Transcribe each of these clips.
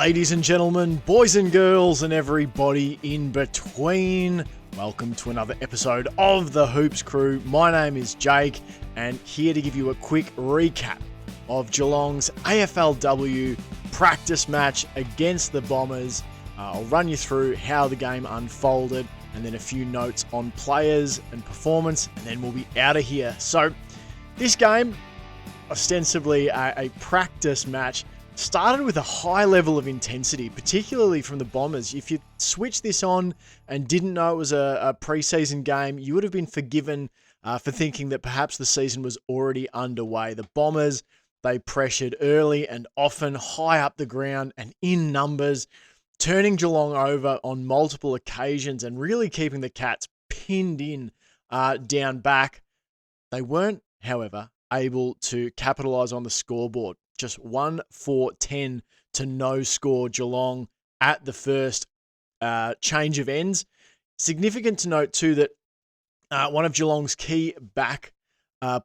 Ladies and gentlemen, boys and girls, and everybody in between, welcome to another episode of the Hoops Crew. My name is Jake, and here to give you a quick recap of Geelong's AFLW practice match against the Bombers. I'll run you through how the game unfolded, and then a few notes on players and performance, and then we'll be out of here. So, this game, ostensibly a practice match, started with a high level of intensity, particularly from the Bombers. If you switched this on and didn't know it was a preseason game, you would have been forgiven for thinking that perhaps the season was already underway. The Bombers, they pressured early and often high up the ground and in numbers, turning Geelong over on multiple occasions and really keeping the Cats pinned in down back. They weren't, however, able to capitalise on the scoreboard. Just 1-4-10 to no score Geelong at the first change of ends. Significant to note too that one of Geelong's key back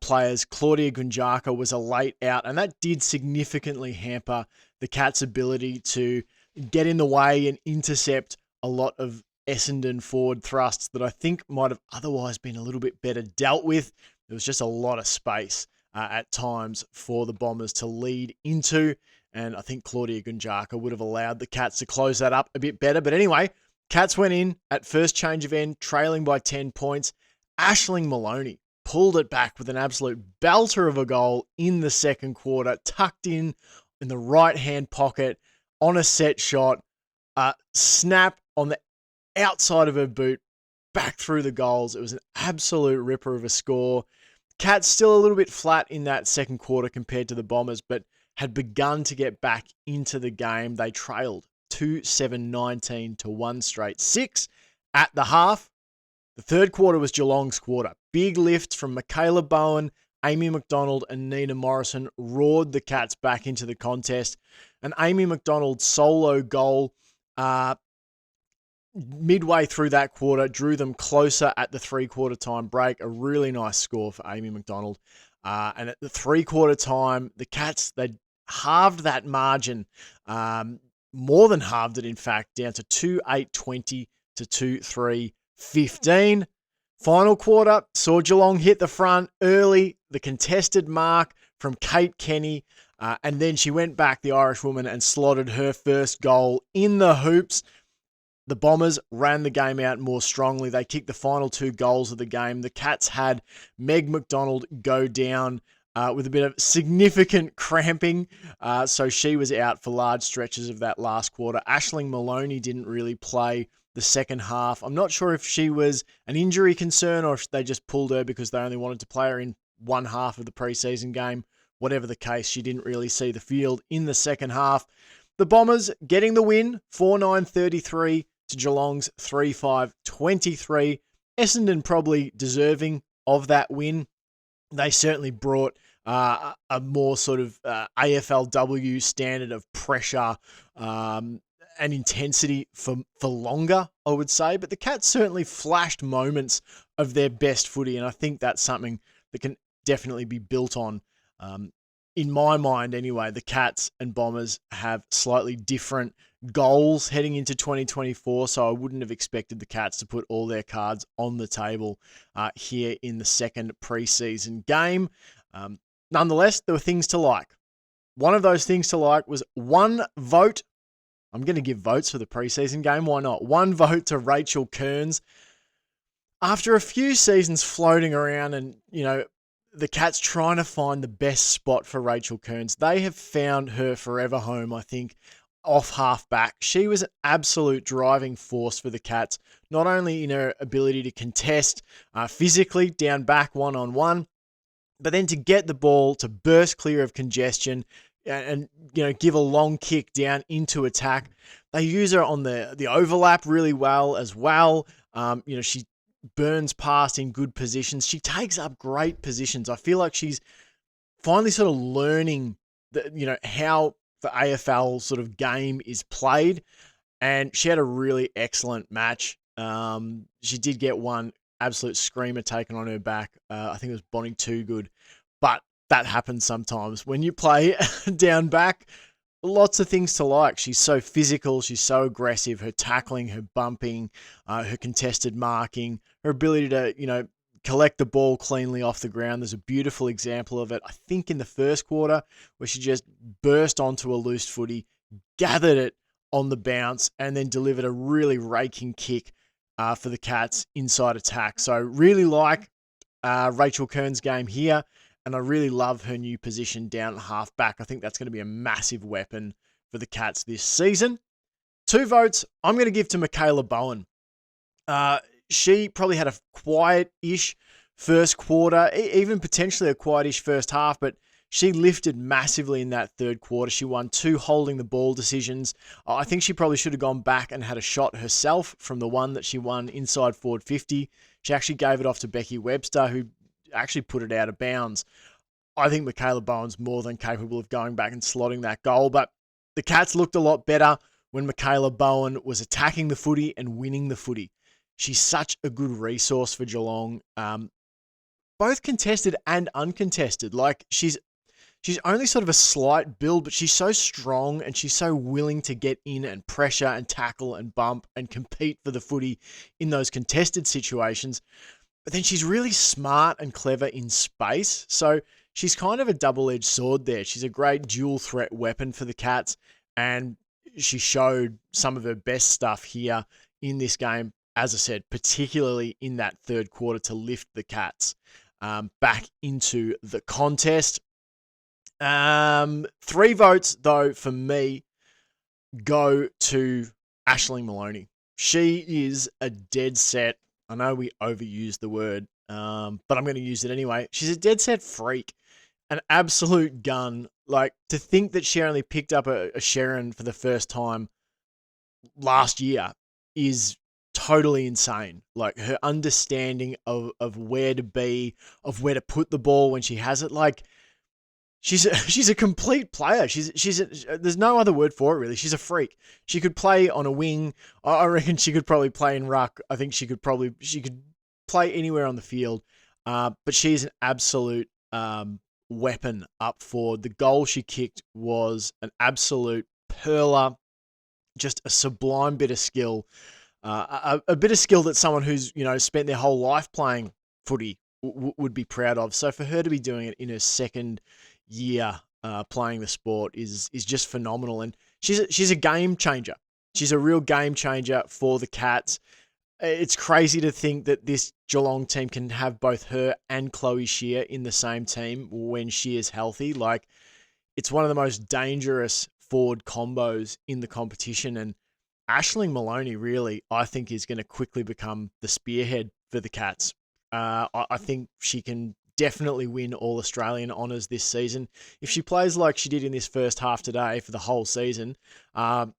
players, Claudia Gunjaka, was a late out, and that did significantly hamper the Cats' ability to get in the way and intercept a lot of Essendon forward thrusts that I think might have otherwise been a little bit better dealt with. There was just a lot of space at times for the Bombers to lead into, and I think Claudia Gunjaka would have allowed the Cats to close that up a bit better. But anyway, Cats went in at first change of end, trailing by 10 points. Aisling Maloney pulled it back with an absolute belter of a goal in the second quarter, tucked in the right-hand pocket on a set shot, snap on the outside of her boot, back through the goals. It was an absolute ripper of a score. Cats still a little bit flat in that second quarter compared to the Bombers, but had begun to get back into the game. They trailed 2-7-19 to one straight 6 at the half. The third quarter was Geelong's quarter. Big lifts from Michaela Bowen, Amy McDonald and Nina Morrison roared the Cats back into the contest. An Amy McDonald solo goal midway through that quarter drew them closer at the three-quarter time break. A really nice score for Amy McDonald. And at the three-quarter time, the Cats, they halved that margin, more than halved it, in fact, down to 2-8-20 to 2-3-15. Final quarter saw Geelong hit the front early, the contested mark from Kate Kenny, and then she went back, the Irish woman, and slotted her first goal in the hoops. The Bombers ran the game out more strongly. They kicked the final two goals of the game. The Cats had Meg McDonald go down with a bit of significant cramping, so she was out for large stretches of that last quarter. Aisling Maloney didn't really play the second half. I'm not sure if she was an injury concern or if they just pulled her because they only wanted to play her in one half of the preseason game. Whatever the case, she didn't really see the field in the second half. The Bombers getting the win, 4-9-33 to Geelong's 3-5-23. Essendon probably deserving of that win. They certainly brought a more sort of AFLW standard of pressure and intensity for longer, I would say. But the Cats certainly flashed moments of their best footy, and I think that's something that can definitely be built on. In my mind anyway, the Cats and Bombers have slightly different goals heading into 2024, so I wouldn't have expected the Cats to put all their cards on the table here in the second preseason game. Nonetheless, there were things to like. One of those things to like was one vote. I'm going to give votes for the preseason game. Why not? One vote to Rachel Kearns. After a few seasons floating around and, the Cats trying to find the best spot for Rachel Kearns, they have found her forever home, I think, off half-back. She was an absolute driving force for the Cats, not only in her ability to contest physically down back one-on-one, but then to get the ball to burst clear of congestion and give a long kick down into attack. They use her on the overlap really well as well. She burns past in good positions. She takes up great positions. I feel like she's finally sort of learning how the AFL sort of game is played, and she had a really excellent match. She did get one absolute screamer taken on her back. I think it was Bonnie Too Good, but that happens sometimes when you play down back. lots of things to like. She's so physical. She's so aggressive. Her tackling, her bumping, her contested marking, her ability to, collect the ball cleanly off the ground. There's a beautiful example of it, I think, in the first quarter, where she just burst onto a loose footy, gathered it on the bounce, and then delivered a really raking kick for the Cats inside attack. So really like Rachel Kern's game here, and I really love her new position down at halfback. I think that's going to be a massive weapon for the Cats this season. 2 votes I'm going to give to Michaela Bowen. She probably had a quiet-ish first quarter, even potentially a quiet-ish first half, but she lifted massively in that third quarter. She won 2 holding the ball decisions. I think she probably should have gone back and had a shot herself from the one that she won inside forward 50. She actually gave it off to Becky Webster, who actually put it out of bounds. I think Michaela Bowen's more than capable of going back and slotting that goal, but the Cats looked a lot better when Michaela Bowen was attacking the footy and winning the footy. She's such a good resource for Geelong, both contested and uncontested. Like, she's only sort of a slight build, but she's so strong and she's so willing to get in and pressure and tackle and bump and compete for the footy in those contested situations. But then she's really smart and clever in space. So she's kind of a double-edged sword there. She's a great dual threat weapon for the Cats, and she showed some of her best stuff here in this game, as I said, particularly in that third quarter to lift the Cats back into the contest. 3 votes, though, for me, go to Aisling Maloney. She is a dead set. I know we overuse the word, but I'm going to use it anyway. She's a dead set freak, an absolute gun. Like, to think that she only picked up a Sharon for the first time last year is totally insane. Like, her understanding of where to be, of where to put the ball when she has it. Like, she's a complete player. There's no other word for it, really. She's a freak. She could play on a wing. I reckon she could probably play in ruck. I think she could play anywhere on the field. But she's an absolute weapon up forward. The goal she kicked was an absolute perler, just a sublime bit of skill. A bit of skill that someone who's, spent their whole life playing footy would be proud of. So for her to be doing it in her second year playing the sport is just phenomenal. And she's a game changer. She's a real game changer for the Cats. It's crazy to think that this Geelong team can have both her and Chloe Shear in the same team when she is healthy. Like, it's one of the most dangerous forward combos in the competition. And Aisling Maloney, really, I think, is going to quickly become the spearhead for the Cats. I think she can definitely win All Australian honours this season. If she plays like she did in this first half today for the whole season,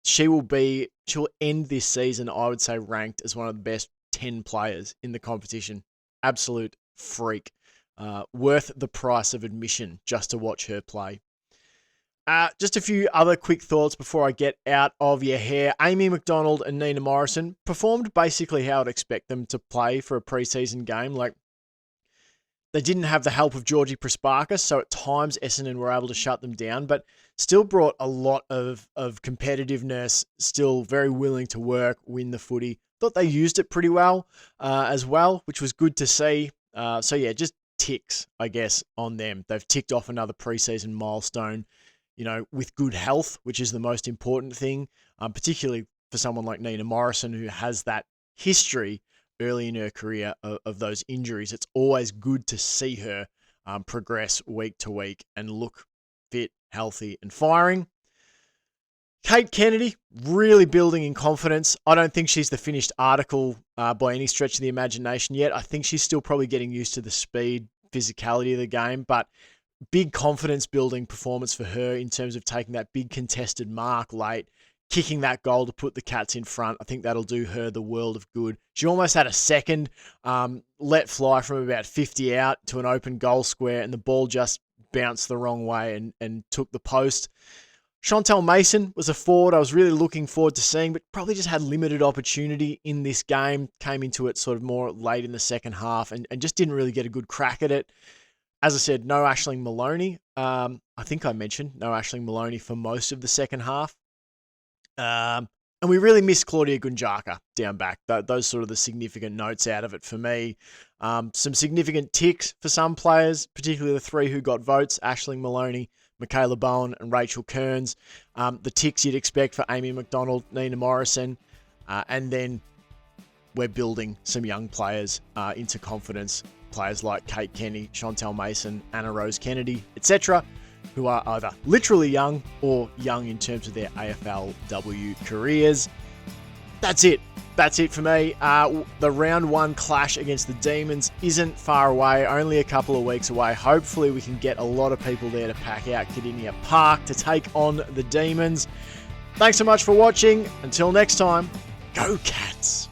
she'll end this season, I would say, ranked as one of the best 10 players in the competition. Absolute freak. Worth the price of admission just to watch her play. Just a few other quick thoughts before I get out of your hair. Amy McDonald and Nina Morrison performed basically how I'd expect them to play for a preseason game. Like, they didn't have the help of Georgie Prasparkas, so at times Essendon were able to shut them down, but still brought a lot of competitiveness, still very willing to work, win the footy. Thought they used it pretty well as well, which was good to see. Just ticks, I guess, on them. They've ticked off another preseason milestone, with good health, which is the most important thing, particularly for someone like Nina Morrison, who has that history early in her career of those injuries. It's always good to see her progress week to week and look fit, healthy, and firing. Kate Kennedy, really building in confidence. I don't think she's the finished article by any stretch of the imagination yet. I think she's still probably getting used to the speed, physicality of the game, but big confidence building performance for her in terms of taking that big contested mark late, kicking that goal to put the Cats in front. I think that'll do her the world of good. She almost had a second let fly from about 50 out to an open goal square, and the ball just bounced the wrong way and took the post. Chantel Mason was a forward I was really looking forward to seeing, but probably just had limited opportunity in this game. Came into it sort of more late in the second half and just didn't really get a good crack at it. As I said, no Aisling Maloney. I think I mentioned no Aisling Maloney for most of the second half. And we really missed Claudia Gunjaka down back. Those sort of the significant notes out of it for me. Some significant ticks for some players, particularly the three who got votes, Aisling Maloney, Michaela Bowen and Rachel Kearns. The ticks you'd expect for Amy McDonald, Nina Morrison. And then we're building some young players into confidence. Players like Kate Kenny, Chantel Mason, Anna Rose Kennedy, etc., who are either literally young or young in terms of their AFLW careers. That's it. That's it for me. The round 1 clash against the Demons isn't far away, only a couple of weeks away. Hopefully we can get a lot of people there to pack out Cardinia Park to take on the Demons. Thanks so much for watching. Until next time, go Cats!